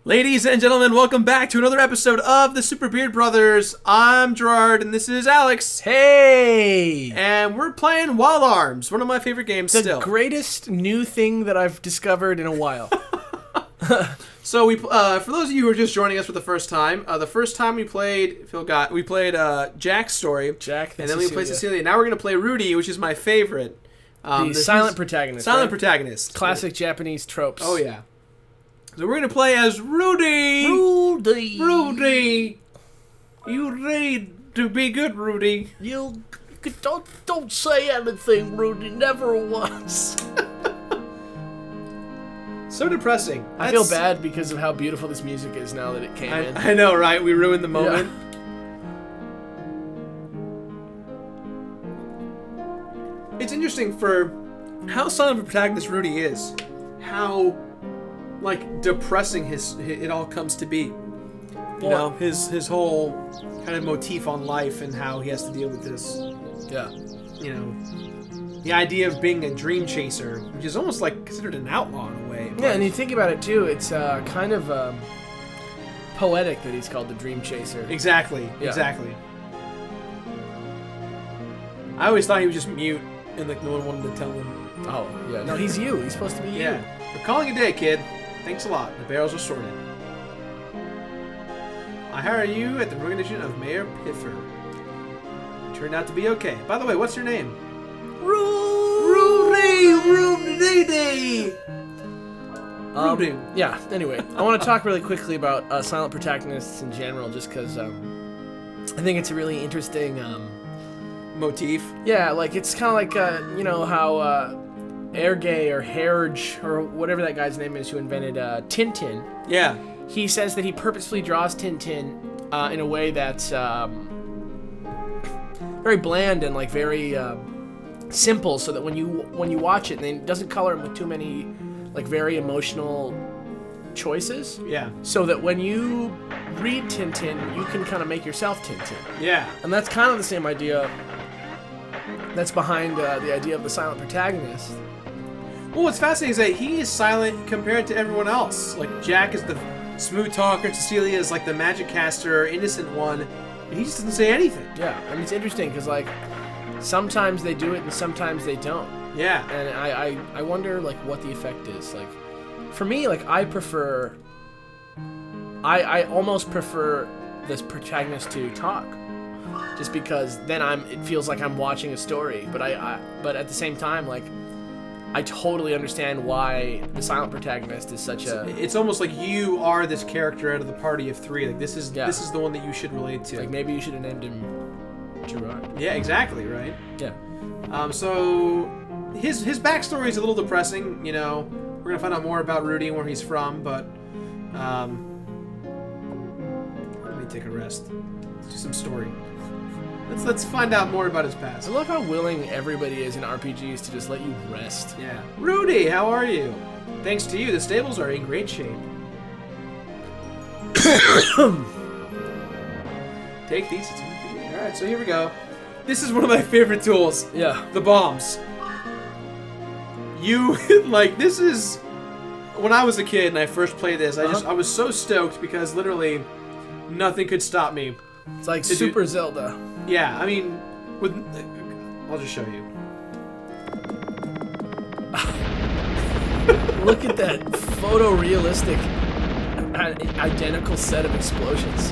Ladies and gentlemen, welcome back to another episode of the Super Beard Brothers. I'm Jirard, and this is Alex. Hey! And we're playing Wild Arms, one of my favorite games still. The greatest new thing that I've discovered in a while. So we, for those of you who are just joining us for the first time we played, we played Jack's story. Jack and then we played Cecilia. Now we're going to play Rudy, which is my favorite. The silent protagonist. Silent protagonist. Classic Japanese tropes. Oh, yeah. So we're going to play as Rudy. Rudy. You ready to be good, Rudy? You don't say anything, Rudy. Never once. So depressing. I feel bad because of how beautiful this music is now that it came in. I know, right? We ruined the moment. Yeah. It's interesting for how silent of a protagonist Rudy is. How, like, depressing it all comes to be. You know, his whole kind of motif on life and how he has to deal with this. Yeah. You know, the idea of being a dream chaser, which is almost like considered an outlaw in a way. Yeah, and you think about it too, it's kind of poetic that he's called the dream chaser. Exactly, yeah. Exactly. I always thought he was just mute and like no one wanted to tell him. Oh, yeah. No, he's you. He's supposed to be you. Yeah. We're calling it a day, kid. Thanks a lot. The barrels are sorted. I hire you at the recommendation of Mayor Piffer. Turned out to be okay. By the way, what's your name? Rudy! Rudy! Yeah, anyway, I want to talk really quickly about silent protagonists in general, just because I think it's a really interesting motif. Yeah, like it's kind of like, you know, how Ergay or Herge, or whatever that guy's name is who invented Tintin. Yeah. He says that he purposefully draws Tintin in a way that's very bland and like very simple, so that when you watch it, then it doesn't color him with too many like very emotional choices. Yeah. So that when you read Tintin, you can kind of make yourself Tintin. Yeah. And that's kind of the same idea that's behind the idea of the silent protagonist. Well, what's fascinating is that he is silent compared to everyone else. Like, Jack is the smooth talker, Cecilia is like the magic caster, innocent one, and he just doesn't say anything. Yeah, I mean, it's interesting because, like, sometimes they do it and sometimes they don't. Yeah. And I wonder, like, what the effect is. Like, for me, like, I almost prefer this protagonist to talk. Just because then it feels like I'm watching a story. But but at the same time, like, I totally understand why the silent protagonist is such a... It's almost like you are this character out of the party of three. Like, this is the one that you should relate to. Like, maybe you should have named him Jirard. Yeah, exactly, right? Yeah. So his backstory is a little depressing, you know. We're going to find out more about Rudy and where he's from, but let me take a rest. Let's do some story. Let's find out more about his past. I love how willing everybody is in RPGs to just let you rest. Yeah. Rudy, how are you? Thanks to you, the stables are in great shape. Take these. Alright, so here we go. This is one of my favorite tools. Yeah. The bombs. This is... When I was a kid and I first played this, I was so stoked because literally nothing could stop me. It's like Super Zelda. Yeah, I mean, I'll just show you. Look at that photorealistic, identical set of explosions.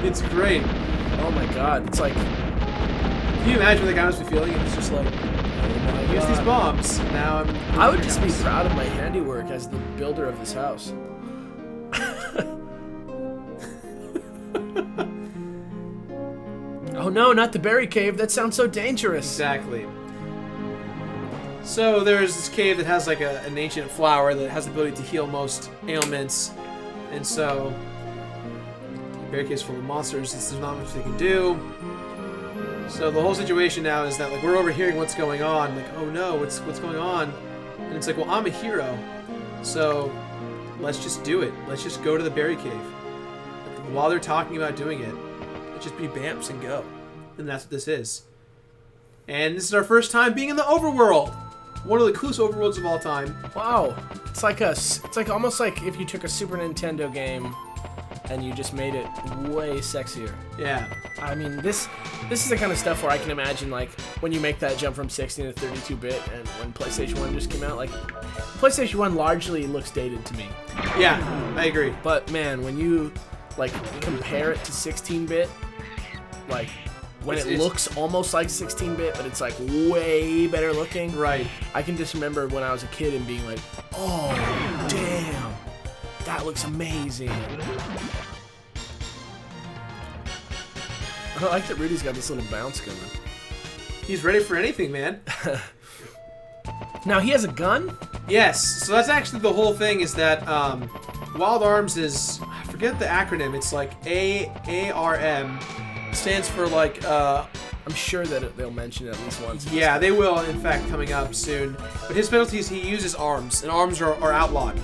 It's great. Oh my god, it's like... Can you imagine what the guy must be feeling? It's just like, here's these bombs. Now I would just be proud of my handiwork as the builder of this house. Oh no, not the berry cave. That sounds so dangerous. Exactly. So there's this cave that has like an ancient flower that has the ability to heal most ailments. And so the berry cave's full of monsters. There's not much they can do. So the whole situation now is that like we're overhearing what's going on. Like, oh no, what's going on? And it's like, well, I'm a hero. So let's just do it. Let's just go to the berry cave. While they're talking about doing it, let's just be Bamps and go. And that's what this is. And this is our first time being in the overworld. One of the coolest overworlds of all time. Wow. It's like almost like if you took a Super Nintendo game and you just made it way sexier. Yeah. I mean, this is the kind of stuff where I can imagine, like, when you make that jump from 16 to 32-bit and when PlayStation 1 just came out, like, PlayStation 1 largely looks dated to me. Yeah, I agree. But, man, when you, like, compare it to 16-bit, like, when it looks almost like 16-bit, but it's, like, way better looking. Right. I can just remember when I was a kid and being like, oh, damn, that looks amazing. I like that Rudy's got this little bounce going. He's ready for anything, man. Now, he has a gun? Yes. So that's actually the whole thing is that Wild Arms is, I forget the acronym. It's like AARM. Stands for like... I'm sure that they'll mention it at least once. Yeah, they will, in fact, coming up soon. But his specialty is he uses arms, and arms are outlawed.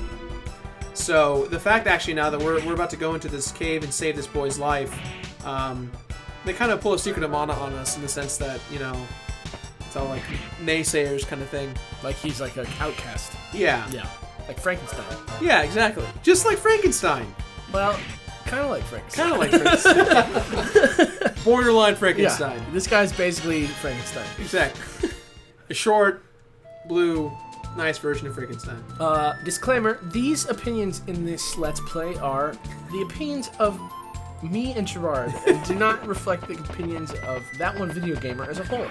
So the fact actually now that we're about to go into this cave and save this boy's life... they kind of pull a secret amana on us in the sense that, you know, it's all like naysayers kind of thing. Like he's like an outcast. Yeah. Yeah. Like Frankenstein. Yeah, exactly. Just like Frankenstein. Well, kind of like Frankenstein. Kind of like Frankenstein. Borderline Frankenstein. Yeah. This guy's basically Frankenstein. Exactly. A short, blue, nice version of Frankenstein. Disclaimer, these opinions in this Let's Play are the opinions of me and Jirard, and do not reflect the opinions of that one video gamer as a whole.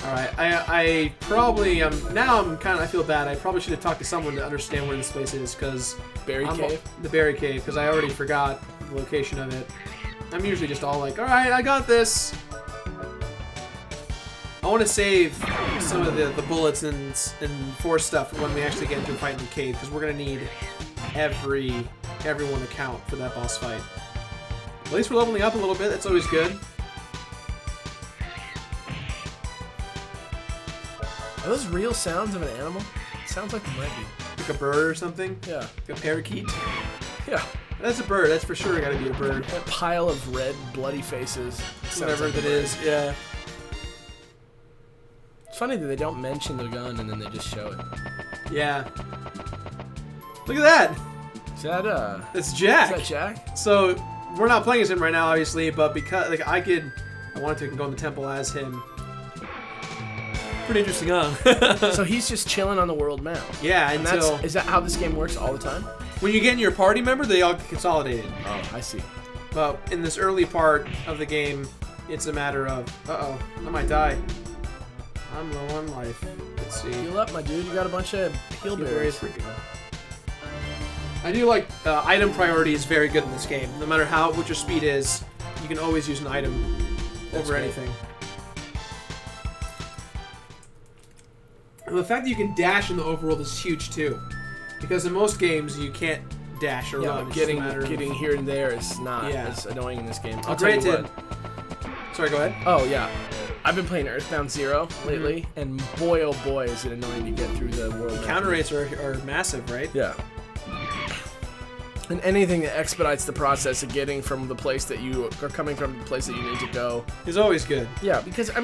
Alright, I probably, now I feel bad. I probably should have talked to someone to understand where this place is, because... The Berry Cave, because I already forgot the location of it. I'm usually just all like, alright, I got this! I want to save some of the bullets and force stuff for when we actually get into a fight in the cave, because we're going to need everyone to count for that boss fight. At least we're leveling up a little bit. That's always good. Are those real sounds of an animal? It sounds like they might be. Like a bird or something? Yeah. Like a parakeet? Yeah. That's a bird. That's for sure gotta be a bird. That pile of red, bloody faces. Whatever that is. Yeah. It's funny that they don't mention the gun and then they just show it. Yeah. Look at that! Is that, It's Jack! Is that Jack? So, we're not playing as him right now, obviously, but because, like, I wanted to go in the temple as him. Pretty interesting, huh? So he's just chilling on the world map. Yeah, and until... is that how this game works all the time? When you get in your party member, they all get consolidated. Oh, I see. But in this early part of the game, it's a matter of, uh-oh, I might die. I'm low on life. Let's see. Heal up, my dude. You got a bunch of heal berries. I do like item priority is very good in this game. No matter what your speed is, you can always use an item over anything. And the fact that you can dash in the overworld is huge too, because in most games you can't dash or run. But getting here and there is not as annoying in this game. I'll tell you what. Sorry, go ahead. Oh yeah, I've been playing Earthbound Zero lately, and boy oh boy is it annoying to get through the world. Counter rates are massive, right? Yeah. And anything that expedites the process of getting from the place that you are coming from, the place that you need to go, is always good. Yeah, because I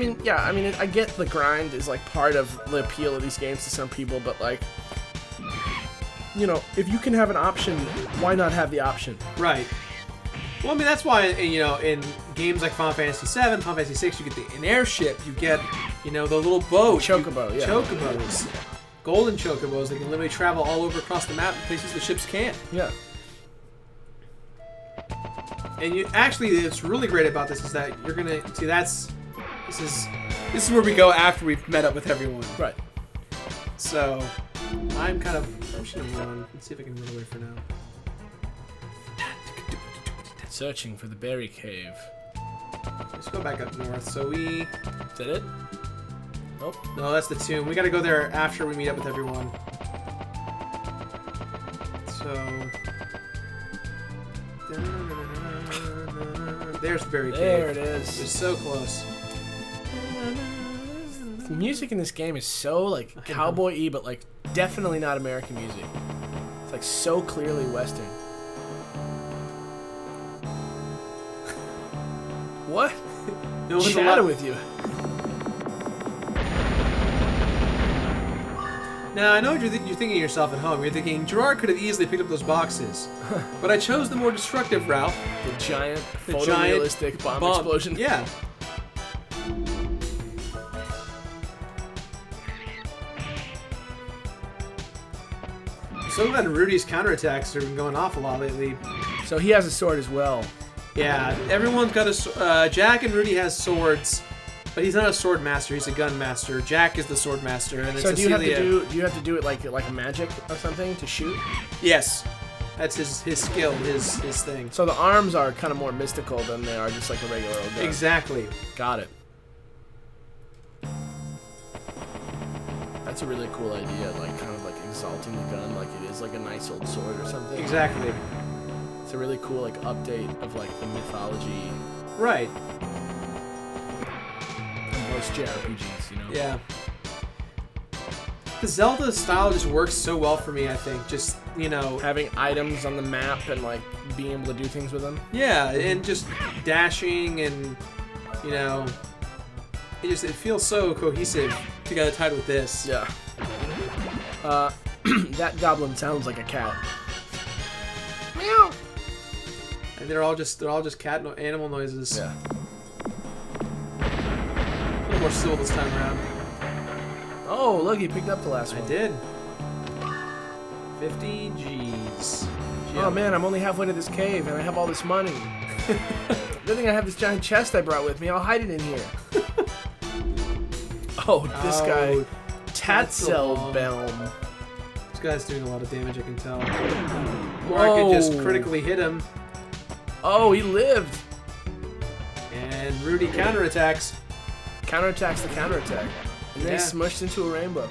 get the grind is like part of the appeal of these games to some people, but like, you know, if you can have an option, why not have the option? Right. Well, I mean, that's why, you know, in games like Final Fantasy VII, Final Fantasy VI, you get an airship, you get, you know, the little boat. Chocobo, yeah. Chocobos. Golden chocobos. They can literally travel all over across the map in places the ships can't. Yeah. And it's really great about this is that you're gonna see this is where we go after we've met up with everyone. Right. So I'm just gonna run and see if I can run away for now. Searching for the berry cave. Let's go back up north. So is that it? Nope. No, that's the tomb. We gotta go there after we meet up with everyone. So there's the berry cave. There it is. It's so close. The music in this game is so like cowboy-y, but like definitely not American music. It's like so clearly Western. What? No, What's the matter with you? Now, I know what you're thinking to yourself at home. You're thinking, Jirard could have easily picked up those boxes. But I chose the more destructive route. The giant, photorealistic bomb explosion. Yeah. So glad Rudy's counterattacks have been going off a lot lately. So he has a sword as well. Yeah, everyone's got a... Jack and Rudy has swords, but he's not a sword master. He's a gun master. Jack is the sword master, and then so Cecilia... do you have to do it like a magic or something to shoot? Yes. That's his skill, his thing. So the arms are kind of more mystical than they are just like a regular old gun. Exactly. Got it. That's a really cool idea, like kind of like exalting the gun like it is like a nice old sword or something. Exactly. It's a really cool like update of like the mythology. Right. Of most JRPGs, you know? Yeah. The Zelda style just works so well for me, I think. Just, you know... Having items on the map and like being able to do things with them. Yeah, and just dashing and, you know... It feels so cohesive together tied with this. Yeah. That goblin sounds like a cat. Meow. And they're all just cat animal noises. Yeah. A little more civil this time around. Oh, look, he picked up the last one. I did. 50 G's. Oh man, I'm only halfway to this cave and I have all this money. Good thing I have this giant chest I brought with me. I'll hide it in here. Oh, this guy. Tatzelbaum. This guy's doing a lot of damage, I can tell. Or I could just critically hit him. Oh, he lived. And Rudy counterattacks. Counterattacks the counterattack. And then smushed into a rainbow.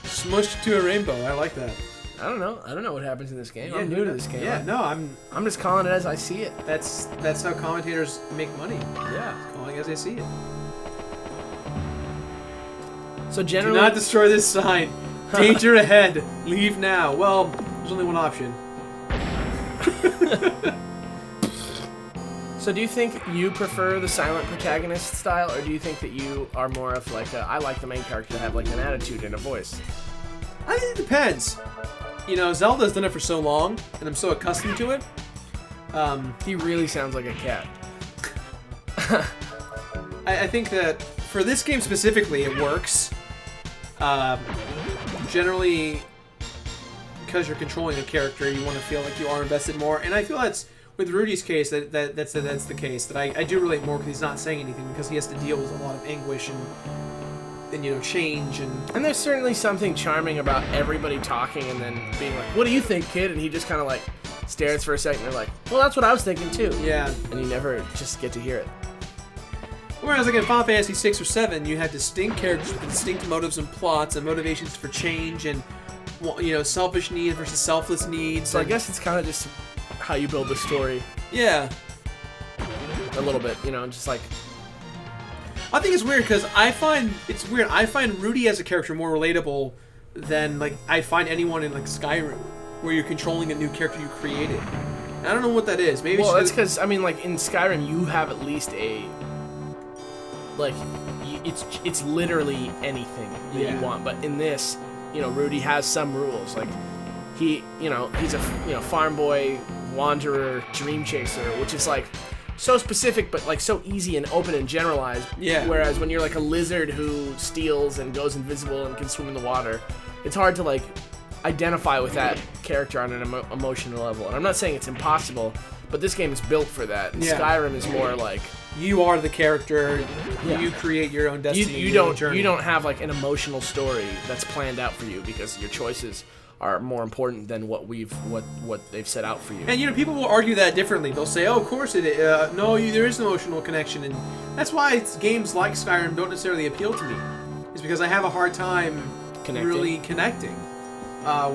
Smushed to a rainbow. I like that. I don't know. I don't know what happens in this game. Yeah, I'm new to this game. Yeah, no, I'm just calling it as I see it. That's how commentators make money. Yeah. Calling as they see it. So generally, do not destroy this sign. Danger ahead. Leave now. Well, there's only one option. So do you think you prefer the silent protagonist style, or do you think that you are more of like I like the main character to have like an attitude and a voice? I think it depends. You know, Zelda's done it for so long, and I'm so accustomed to it. He really sounds like a cat. I think that for this game specifically, it works. Generally, because you're controlling a character, you want to feel like you are invested more, and I feel that's with Rudy's case that's the case that I do relate more because he's not saying anything because he has to deal with a lot of anguish and you know change and there's certainly something charming about everybody talking and then being like, "What do you think, kid?" And he just kind of like stares for a second. And they're like, "Well, that's what I was thinking too." Yeah. And you never just get to hear it. Whereas like in Final Fantasy 6 or 7, you had distinct characters with distinct motives and plots and motivations for change and you know selfish needs versus selfless needs. So I guess it's kind of just how you build the story. Yeah. A little bit, you know, just like. I think it's weird because I find Rudy as a character more relatable than like I find anyone in like Skyrim, where you're controlling a new character you created. I don't know what that is. Maybe well, it's because I mean, like in Skyrim, you have at least a like it's literally anything that you want. But in this, you know, Rudy has some rules. Like he's a farm boy, wanderer, dream chaser, which is like. So specific, but like so easy and open and generalized. Yeah. Whereas when you're like a lizard who steals and goes invisible and can swim in the water, it's hard to like identify with that character on an emotional level. And I'm not saying it's impossible, but this game is built for that. And Skyrim is more like you are the character. Yeah. You create your own destiny. You don't have like an emotional story that's planned out for you because your choices are more important than what they've set out for you. And you know, people will argue that differently. They'll say, "Oh, of course it. No, there is an emotional connection," and that's why games like Skyrim don't necessarily appeal to me. Is because I have a hard time really connecting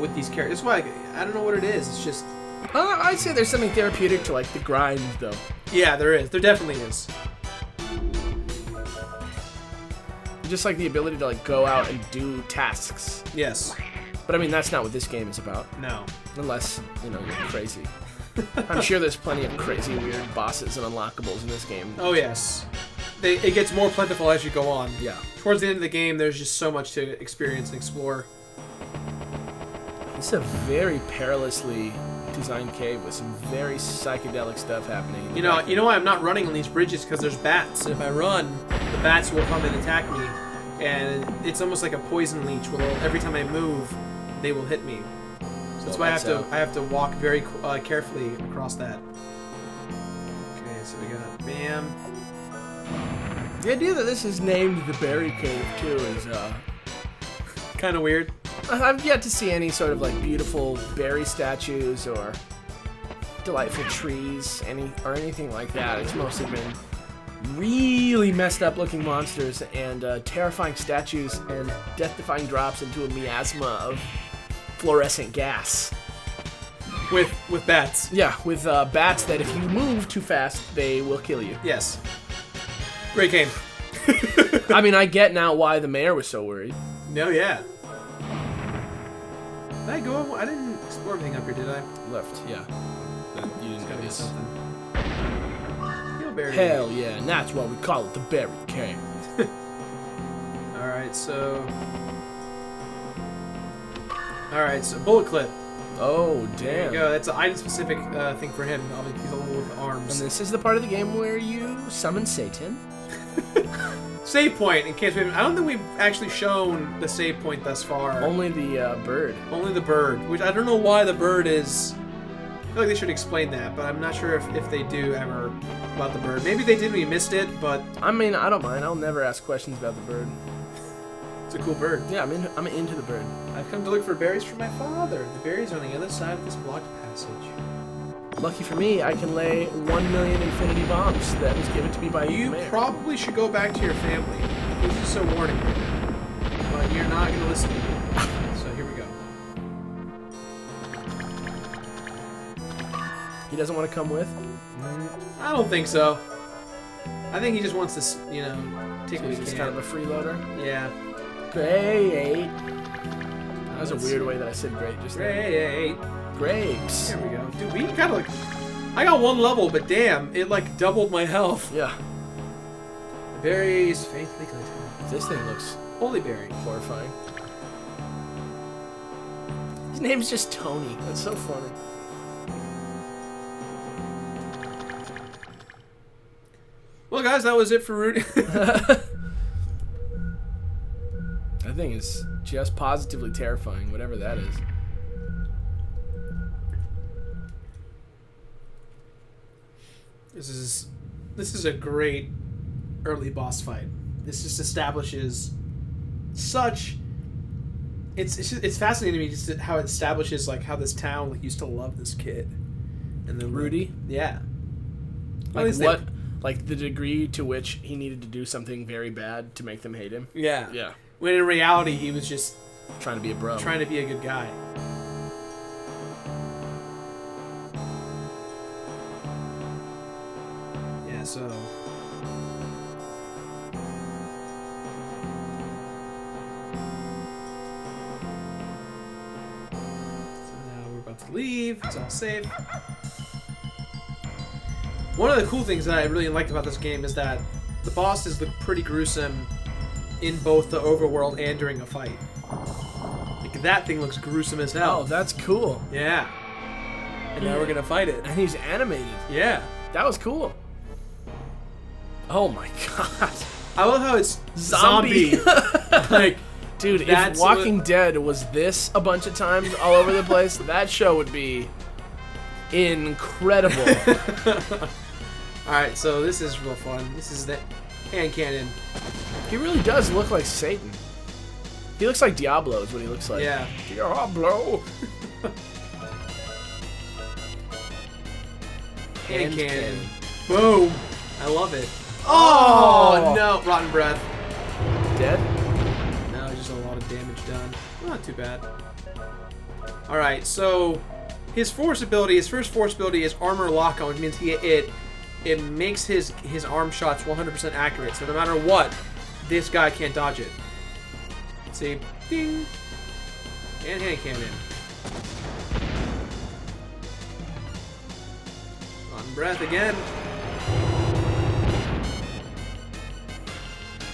with these characters. That's why I don't know what it is. It's just. I'd say there's something therapeutic to like the grind, though. Yeah, there is. There definitely is. Just like the ability to like go out and do tasks. Yes. But I mean, that's not what this game is about. No. Unless, you know, you're crazy. I'm sure there's plenty of crazy, weird bosses and unlockables in this game. Oh, yes. It gets more plentiful as you go on. Yeah. Towards the end of the game, there's just so much to experience and explore. It's a very perilously designed cave with some very psychedelic stuff happening. You know why I'm not running on these bridges? Because there's bats. And if I run, the bats will come and attack me. And it's almost like a poison leech. Where every time I move, they will hit me. So that's why I have to walk very carefully across that. Okay, so we got bam. The idea that this is named the Berry Cave too is kind of weird. I've yet to see any sort of like beautiful berry statues or delightful trees, or anything like that. It's mostly been really messed up looking monsters and terrifying statues and death-defying drops into a miasma of fluorescent gas. With bats. Yeah, with bats that if you move too fast, they will kill you. Yes. Great game. I mean, I get now why the mayor was so worried. No, yeah. Did I go? I didn't explore everything up here, did I? Left, yeah. You didn't Gotta go be this. something. Berry. Hell yeah, and that's why we call it the Berry Cave. Alright, so bullet clip. Oh, damn. There you go. That's an item-specific thing for him. He's a little with arms. And this is the part of the game where you summon Satan. Save point, in case I don't think we've actually shown the save point thus far. Only the bird. Only the bird, which I don't know why the bird is. I feel like they should explain that, but I'm not sure if they do ever about the bird. Maybe they did, we missed it, but I mean, I don't mind. I'll never ask questions about the bird. it's a cool bird. Yeah, I'm into the bird. I've come to look for berries for my father. The berries are on the other side of this blocked passage. Lucky for me, I can lay 1 million infinity bombs that was given to me by You the mayor. probably should go back to your family. This is a warning. But you're not going to listen to me. So here we go. He doesn't want to come with? I don't think so. I think he just wants to, take what he He's can. kind of a freeloader. Yeah. Great. That was a weird way that I said great just then. Great. Grapes. There we go. Dude, we kind of I got one level, but damn, it doubled my health. Yeah. The berries faintly glitter. This thing looks Holy berry. horrifying. His name's just Tony. That's so funny. Well, guys, that was it for Rudy. That thing is just positively terrifying, whatever that is. This is a great early boss fight. This just establishes such. It's fascinating to me just how it establishes how this town used to love this kid, and then Rudy. Yeah. Like what? Like the degree to which he needed to do something very bad to make them hate him. Yeah. Yeah. When in reality he was just Trying to be a bro. trying to be a good guy. Yeah, so now we're about to leave. It's all safe. One of the cool things that I really liked about this game is that the bosses look pretty gruesome in both the overworld and during a fight. That thing looks gruesome as hell. Oh, that's cool. Yeah. And now we're gonna fight it. And he's animated. Yeah. That was cool. Oh my god. I love how it's zombie. Dude, if That's Walking Dead was this a bunch of times all over the place, that show would be incredible. Alright, so this is real fun. This is the hand cannon. He really does look like Satan. He looks like Diablo is what he looks like. Yeah. Diablo. Hand cannon. Boom. I love it. Oh, no. Rotten breath. Dead? No, just a lot of damage done. Not too bad. Alright, so his first force ability is armor lock on, which means it makes his arm shots 100% accurate. So no matter what, this guy can't dodge it. See? Ding! And hand cannon. On breath again.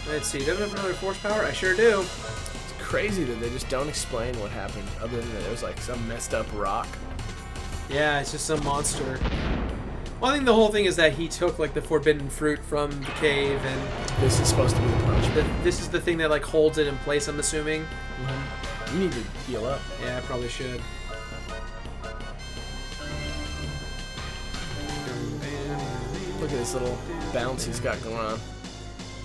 Let's see, do I have another force power? I sure do. crazy that they just don't explain what happened, other than that there was like some messed up rock. Yeah, it's just some monster. Well, I think the whole thing is that he took like the forbidden fruit from the cave, and This is supposed to be the punishment. this is the thing that like holds it in place. I'm assuming. You need to heal up. Yeah, I probably should. Look at this little bounce he's got going on.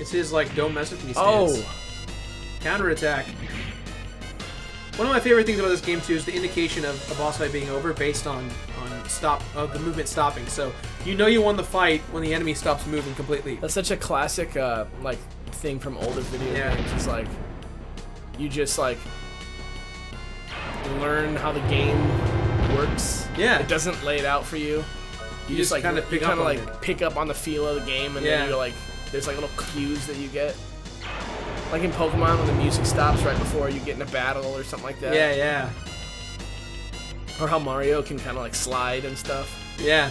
It's his like don't mess with me stance. Oh! Counterattack. One of my favorite things about this game too is the indication of a boss fight being over based on the movement stopping. So you know you won the fight when the enemy stops moving completely. That's such a classic like thing from older video games. It's like you just like learn how the game works. Yeah. It doesn't lay it out for you. You just like kind of pick up on it. pick up on the feel of the game, and then you're like, there's like little cues that you get. Like in Pokemon when the music stops right before you get in a battle or something like that. Yeah, yeah. Or how Mario can kind of like slide and stuff. Yeah.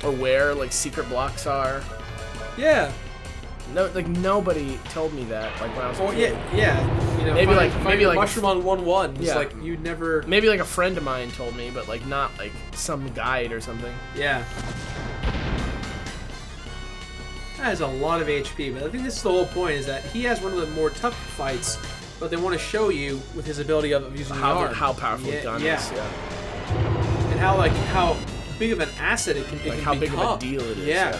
Or where like secret blocks are. Yeah. No, like nobody told me that like when I was a kid. Yeah. You know, maybe like mushroom on 1-1. It's like you'd never. Maybe like a friend of mine told me, but like not like some guide or something. Yeah. That has a lot of HP, but I think this is the whole point: is that he has one of the more tough fights, but they want to show you with his ability of using the arm. How powerful the gun is. Yeah. And how big of an asset it can become. How big of a deal it is. Yeah.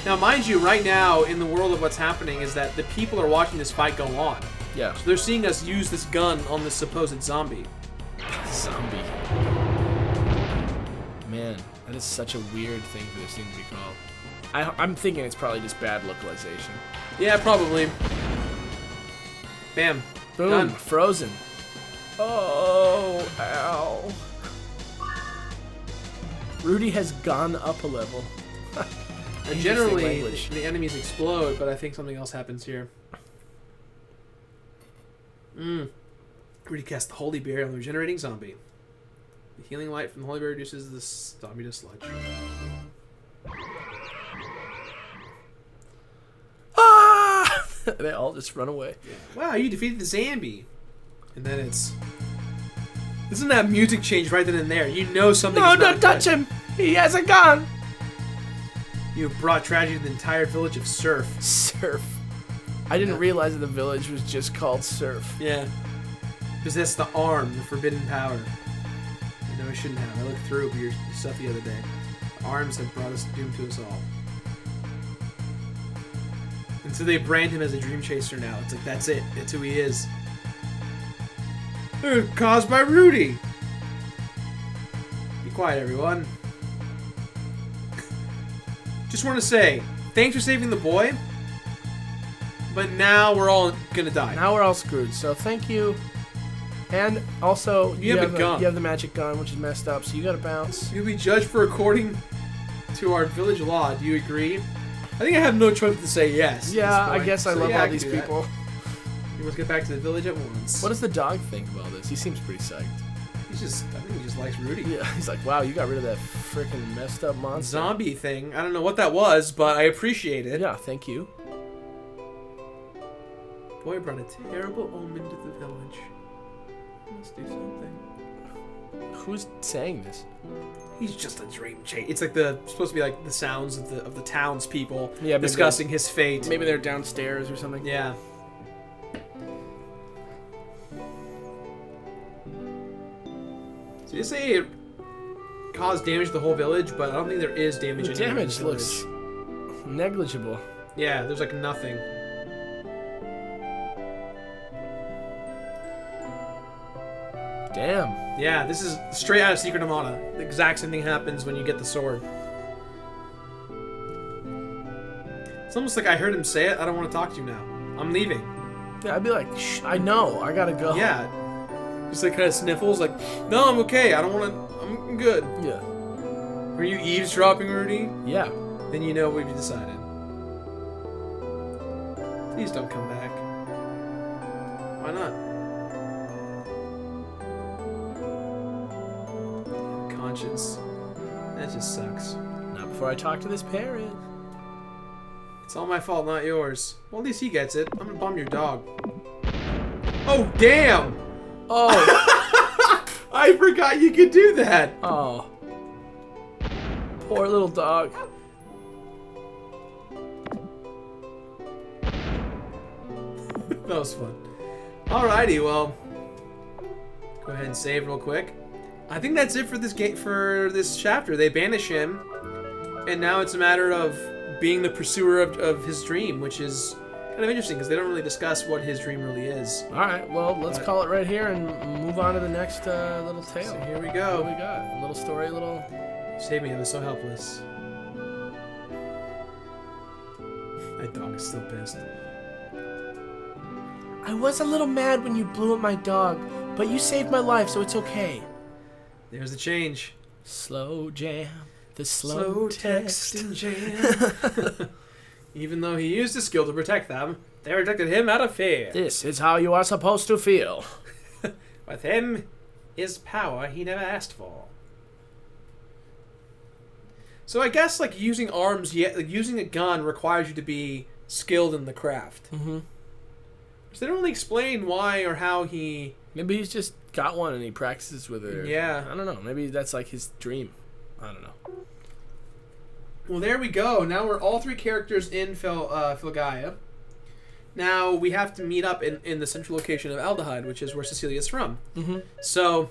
Now, mind you, right now, in the world of what's happening is that the people are watching this fight go on. Yeah. So they're seeing us use this gun on this supposed zombie. Zombie. Man, that is such a weird thing for this thing to be called. I'm thinking it's probably just bad localization. Yeah, probably. Bam. Boom. Done. Frozen. Oh, ow. Rudy has gone up a level. And generally, the enemies explode, but I think something else happens here. Rudy casts the Holy Berry on the regenerating zombie. The healing light from the Holy Berry reduces the zombie to sludge. Ah! They all just run away. Wow, you defeated the zombie. And then it's... Isn't that music change right then and there? You know something is not don't touch him! He has a gun! You have brought tragedy to the entire village of Surf. Surf. I didn't realize that the village was just called Surf. Yeah. Possess the arm, the forbidden power. I know I shouldn't have. I looked through your stuff the other day. The arms have brought us doom to us all. And so they brand him as a dream chaser now. It's like, that's it. That's who he is. They're caused by Rudy. Be quiet, everyone. Just want to say, thanks for saving the boy. But now we're all gonna die. Now we're all screwed, so thank you. And also, you have a gun. You have the magic gun, which is messed up, so you gotta bounce. You'll be judged for according to our village law. Do you agree? I think I have no choice but to say yes. Yeah, I guess I love all these people. You must get back to the village at once. What does the dog think about this? He seems pretty psyched. I think he just likes Rudy. Yeah, he's like, wow, you got rid of that freaking messed up monster. Zombie thing. I don't know what that was, but I appreciate it. Yeah, thank you. Boy brought a terrible omen to the village. Must do something. Who's saying this? He's just a dream chase. It's like supposed to be like the sounds of the townspeople discussing his fate. Maybe they're downstairs or something. Yeah. So you say it caused damage to the whole village, but I don't think there is damage. The damage looks negligible. Yeah, there's like nothing. Damn. Yeah, this is straight out of Secret of Mana. The exact same thing happens when you get the sword. It's almost like I heard him say it. I don't want to talk to you now. I'm leaving. Yeah, I'd be like, shh, I know, I gotta go. Yeah. Just like kind of sniffles, like, no, I'm okay. I don't want to. I'm good. Yeah. Were you eavesdropping, Rudy? Yeah. Then you know what we've decided. Please don't come back. Why not? Conscience. That just sucks. Not before I talk to this parrot. It's all my fault, not yours. Well, at least he gets it. I'm gonna bum your dog. Oh, damn! Oh. I forgot you could do that. Oh. Poor little dog. That was fun. Alrighty, well, go ahead and save real quick. I think that's it for this game, for this chapter. They banish him, and now it's a matter of being the pursuer of his dream, which is kind of interesting because they don't really discuss what his dream really is. All right, well, let's call it right here and move on to the next little tale. So here we What go. do we got? A little story, a little... Save me, I was so helpless. My dog is still pissed. I was a little mad when you blew up my dog, but you saved my life, so it's okay. There's the change. Slow jam, the slow text. and jam. Even though he used his skill to protect them, they rejected him out of fear. This is how you are supposed to feel. With him, his power he never asked for. So I guess like using arms, like using a gun requires you to be skilled in the craft. Mm-hmm. So they don't really explain why or how he... Maybe he's just got one and he practices with it. Yeah. I don't know. Maybe that's like his dream. I don't know. Well, there we go. Now we're all three characters in Filgaia. Now we have to meet up in the central location of Aldehyde, which is where Cecilia's from. Mm-hmm. So,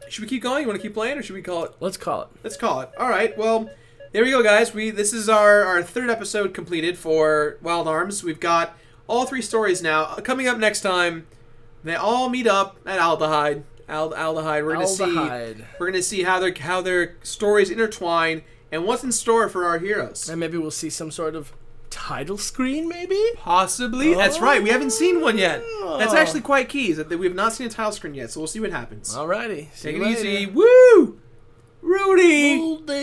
should we keep going? You want to keep playing, or should we call it? Let's call it. Let's call it. All right. Well, there we go, guys. This is our third episode completed for Wild Arms. We've got all three stories now. Coming up next time, they all meet up at Aldehyde. Aldehyde. We're gonna see how their stories intertwine and what's in store for our heroes. And maybe we'll see some sort of title screen, maybe? Possibly. That's right. We haven't seen one yet. That's Oh. actually quite key. Is that we have not seen a title screen yet, so we'll see what happens. Alrighty. Take it easy. Woo! Rudy!